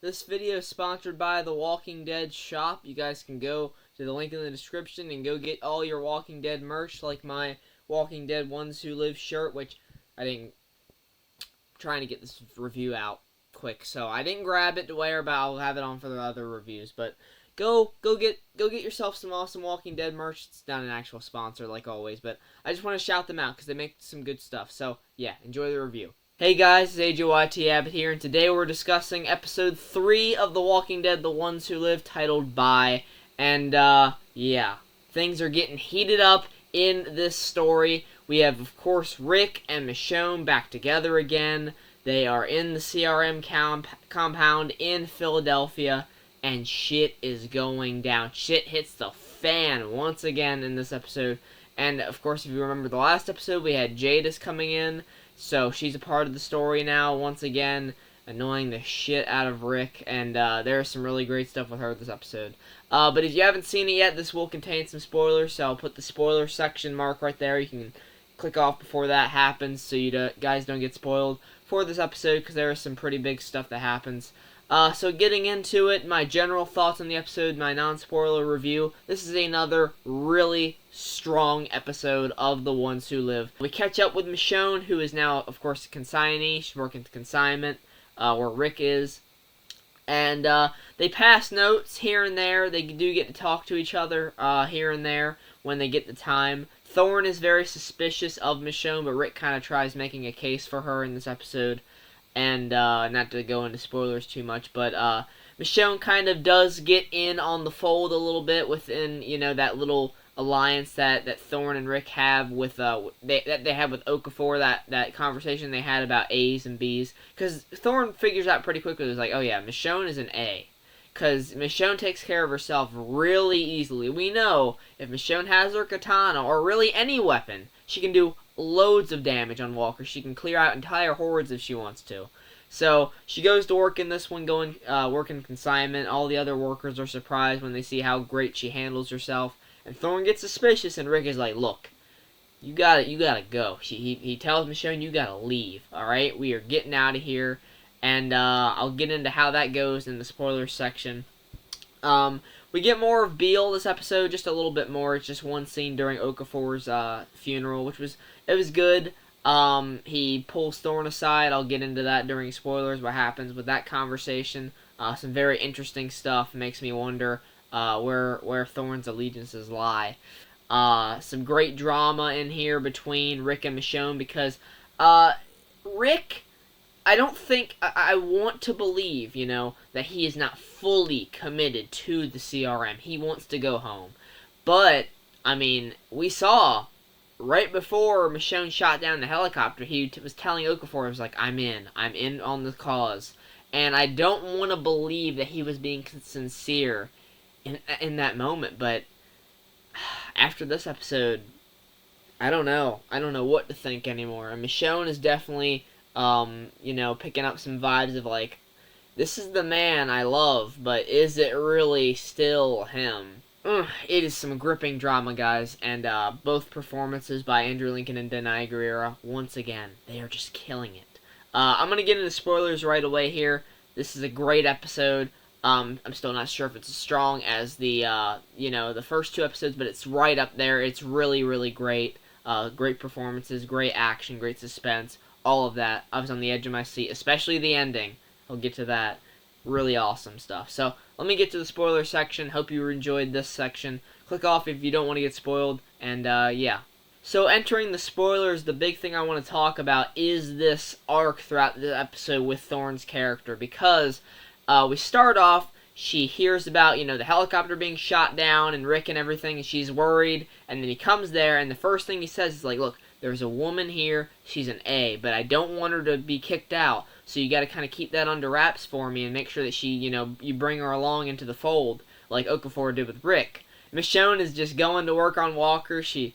This video is sponsored by The Walking Dead shop. You guys can go to the link in the description and go get all your Walking Dead merch, like my Walking Dead Ones Who Live shirt, which I didn't... trying to get this review out quick, so I didn't grab it to wear, but I'll have it on for the other reviews. But go get yourself some awesome Walking Dead merch. It's not an actual sponsor like always, but I just want to shout them out because they make some good stuff. So yeah, enjoy the review. Hey guys, it's AJYT Abbott here, and today we're discussing episode 3 of The Walking Dead, The Ones Who Live, titled Bye. And yeah, things are getting heated up in this story. We have, of course, Rick and Michonne back together again. They are in the CRM compound in Philadelphia, and shit is going down. Shit hits the fan once again in this episode. And, of course, if you remember the last episode, we had Jadis coming in, so she's a part of the story now, once again, annoying the shit out of Rick, and there's some really great stuff with her this episode. But if you haven't seen it yet, this will contain some spoilers, so I'll put the spoiler section mark right there. You can click off before that happens so you guys don't get spoiled for this episode, because there is some pretty big stuff that happens. So getting into it, my general thoughts on the episode, my non-spoiler review. This is another really strong episode of The Ones Who Live. We catch up with Michonne, who is now, of course, a consignee. She's working at consignment, where Rick is. And they pass notes here and there. They do get to talk to each other here and there when they get the time. Thorne is very suspicious of Michonne, but Rick kind of tries making a case for her in this episode. And not to go into spoilers too much, but Michonne kind of does get in on the fold a little bit within, you know, that little alliance that Thorne and Rick have with they have with Okafor, that conversation they had about A's and B's, because Thorne figures out pretty quickly, it was like, oh yeah, Michonne is an A, because Michonne takes care of herself really easily. We know if Michonne has her katana, or really any weapon, she can do loads of damage on walkers. She can clear out entire hordes if she wants to. So she goes to work in this one, working consignment. All the other workers are surprised when they see how great she handles herself. And Thorne gets suspicious, and Rick is like, "Look, you gotta go." He tells Michonne, "You gotta leave. All right, we are getting out of here." And I'll get into how that goes in the spoilers section. We get more of Beale this episode, just a little bit more. It's just one scene during Okafor's funeral, which was good. He pulls Thorne aside. I'll get into that during spoilers, what happens with that conversation. Some very interesting stuff. Makes me wonder where Thorne's allegiances lie. Some great drama in here between Rick and Michonne, because Rick, I want to believe, you know, that he is not fully committed to the CRM. He wants to go home. But, I mean, we saw right before Michonne shot down the helicopter, he was telling Okafor, he was like, I'm in on the cause. And I don't want to believe that he was being sincere in that moment, but after this episode, I don't know what to think anymore. And Michonne is definitely, you know, picking up some vibes of like, this is the man I love, but is it really still him? It is some gripping drama, guys, and both performances by Andrew Lincoln and Denai Guerrero, once again, they are just killing it. I'm going to get into spoilers right away here. This is a great episode. I'm still not sure if it's as strong as the, you know, the first 2 episodes, but it's right up there. It's really, really great. Great performances, great action, great suspense, all of that. I was on the edge of my seat, especially the ending. I'll get to that. Really awesome stuff. So, let me get to the spoiler section. Hope you enjoyed this section. Click off if you don't want to get spoiled, and yeah. So, entering the spoilers, the big thing I want to talk about is this arc throughout the episode with Thorne's character, because we start off, she hears about, you know, the helicopter being shot down and Rick and everything, and she's worried, and then he comes there, and the first thing he says is like, look, there's a woman here, she's an A, but I don't want her to be kicked out, so you gotta kind of keep that under wraps for me and make sure that she, you know, you bring her along into the fold, like Okafor did with Rick. Michonne is just going to work on Walker. She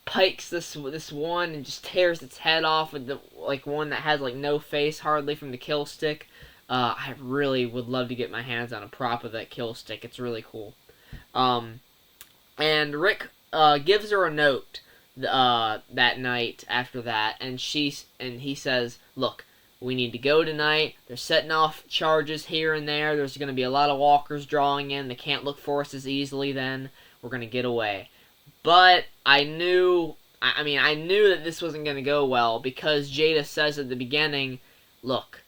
pikes this one and just tears its head off with the, like, one that has, like, no face hardly from the kill stick. I really would love to get my hands on a prop of that kill stick. It's really cool. And Rick gives her a note that night after that, and he says, look, We need to go tonight. They're setting off charges here and there. There's going to be a lot of walkers drawing in. They can't look for us as easily then. We're going to get away. But I knew that this wasn't going to go well because Jada says at the beginning, look,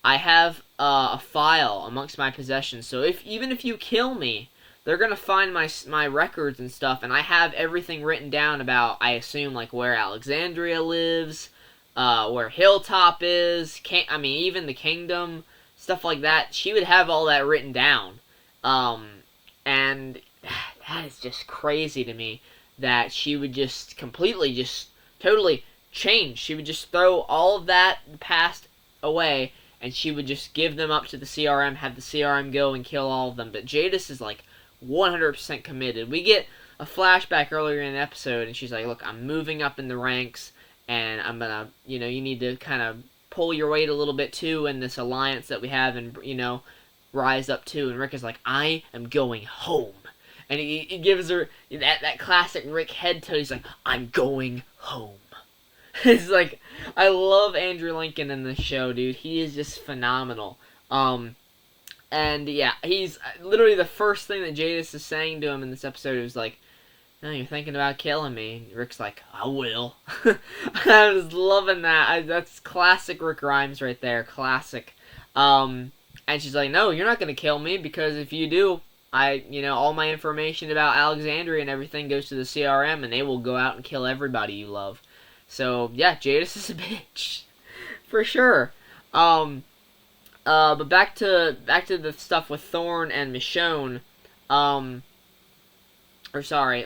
I have a file amongst my possessions, so even if you kill me, they're going to find my records and stuff, and I have everything written down about, I assume, like, where Alexandria lives, where Hilltop is, even the Kingdom, stuff like that. She would have all that written down. And that is just crazy to me, that she would just totally change. She would just throw all of that past away, and she would just give them up to the CRM, have the CRM go and kill all of them. But Jadis is, like, 100% committed. We get a flashback earlier in the episode, and she's like, look, I'm moving up in the ranks, and I'm gonna, you need to kind of pull your weight a little bit, too, in this alliance that we have, and, rise up, too. And Rick is like, I am going home. And he gives her that classic Rick head tilt. He's like, I'm going home. It's like, I love Andrew Lincoln in this show, dude. He is just phenomenal. And yeah, he's literally the first thing that Jadis is saying to him in this episode is like, no, you're thinking about killing me. And Rick's like, I will. I was loving that. That's classic Rick Grimes right there. Classic. And she's like, no, you're not going to kill me, because if you do, all my information about Alexandria and everything goes to the CRM, and they will go out and kill everybody you love. So, yeah, Jadis is a bitch. For sure. But back to the stuff with Thorne and Michonne. Let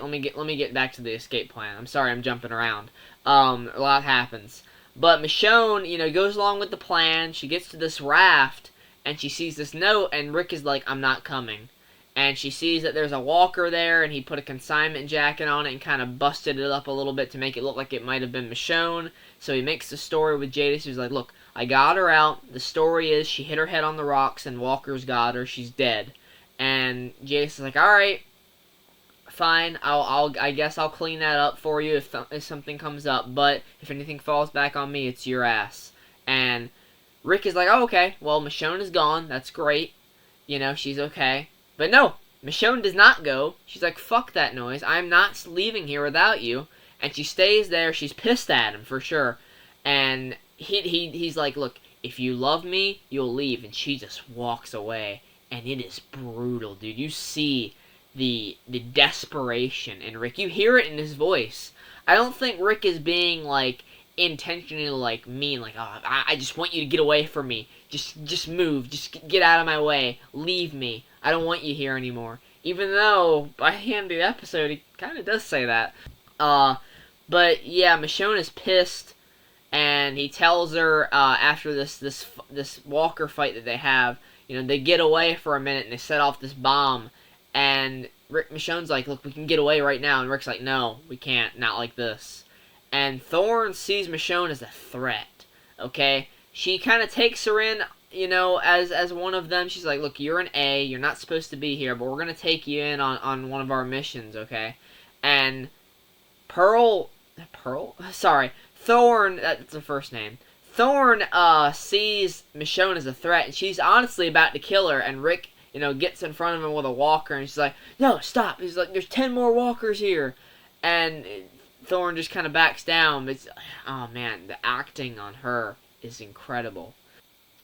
me get back to the escape plan. I'm sorry, I'm jumping around. A lot happens. But Michonne, goes along with the plan. She gets to this raft, and she sees this note, and Rick is like, I'm not coming. And she sees that there's a walker there, and he put a consignment jacket on it and kind of busted it up a little bit to make it look like it might have been Michonne. So he makes the story with Jadis. He's like, look, I got her out. The story is she hit her head on the rocks, and walkers got her. She's dead. And Jadis is like, all right, fine. I guess I'll clean that up for you if something comes up. But if anything falls back on me, it's your ass. And Rick is like, oh, okay. Well, Michonne is gone. That's great. She's okay. But no, Michonne does not go. She's like, fuck that noise. I'm not leaving here without you. And she stays there. She's pissed at him, for sure. And he's like, look, if you love me, you'll leave. And she just walks away. And it is brutal, dude. You see the desperation in Rick. You hear it in his voice. I don't think Rick is being, like, intentionally, like, mean. Like, oh, I just want you to get away from me. Just move. Just get out of my way. Leave me. I don't want you here anymore. Even though, by the end of the episode, he kind of does say that. But, yeah, Michonne is pissed, and he tells her, after this walker fight that they have, they get away for a minute, and they set off this bomb, and Michonne's like, look, we can get away right now, and Rick's like, no, we can't, not like this. And Thorne sees Michonne as a threat, okay? She kind of takes her in, as one of them. She's like, look, you're an A, you're not supposed to be here, but we're going to take you in on one of our missions, okay? And Thorne, that's her first name. Thorne, sees Michonne as a threat, and she's honestly about to kill her, and Rick, gets in front of him with a walker, and she's like, no, stop. He's like, there's 10 more walkers here. And Thorne just kind of backs down. But oh man, the acting on her is incredible.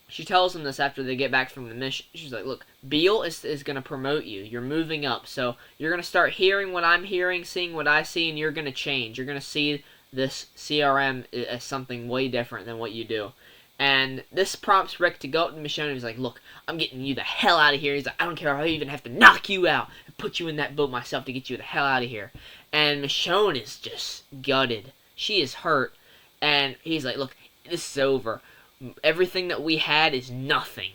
She tells him this after they get back from the mission. She's like, look, Beale is going to promote you. You're moving up. So you're going to start hearing what I'm hearing, seeing what I see, and you're going to change. You're going to see this CRM as something way different than what you do. And this prompts Rick to go up to Michonne, and he's like, look, I'm getting you the hell out of here. He's like, I don't care if I even have to knock you out and put you in that boat myself to get you the hell out of here. And Michonne is just gutted. She is hurt. And he's like, look, this is over. Everything that we had is nothing.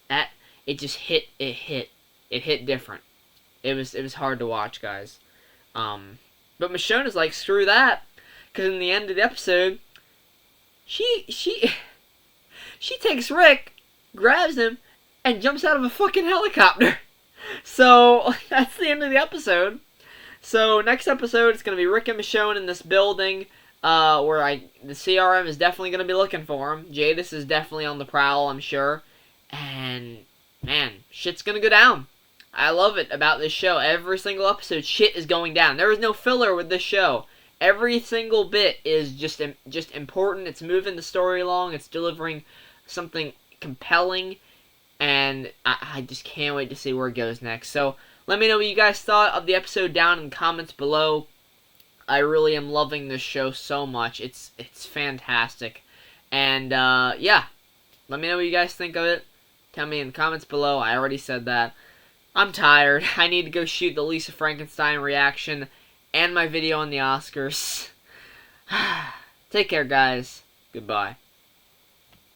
Man, it hit different. It was hard to watch, guys. But Michonne is like, screw that. Because in the end of the episode, she takes Rick, grabs him, and jumps out of a fucking helicopter. So, that's the end of the episode. So, next episode, it's going to be Rick and Michonne in this building. where the CRM is definitely going to be looking for him. Jadis is definitely on the prowl, I'm sure. And, man, shit's going to go down. I love it about this show. Every single episode, shit is going down. There is no filler with this show. Every single bit is just important. It's moving the story along. It's delivering something compelling. And I just can't wait to see where it goes next. So, let me know what you guys thought of the episode down in the comments below. I really am loving this show so much. It's fantastic. And, yeah. Let me know what you guys think of it. Tell me in the comments below. I already said that. I'm tired. I need to go shoot the Lisa Frankenstein reaction and my video on the Oscars. Take care, guys. Goodbye.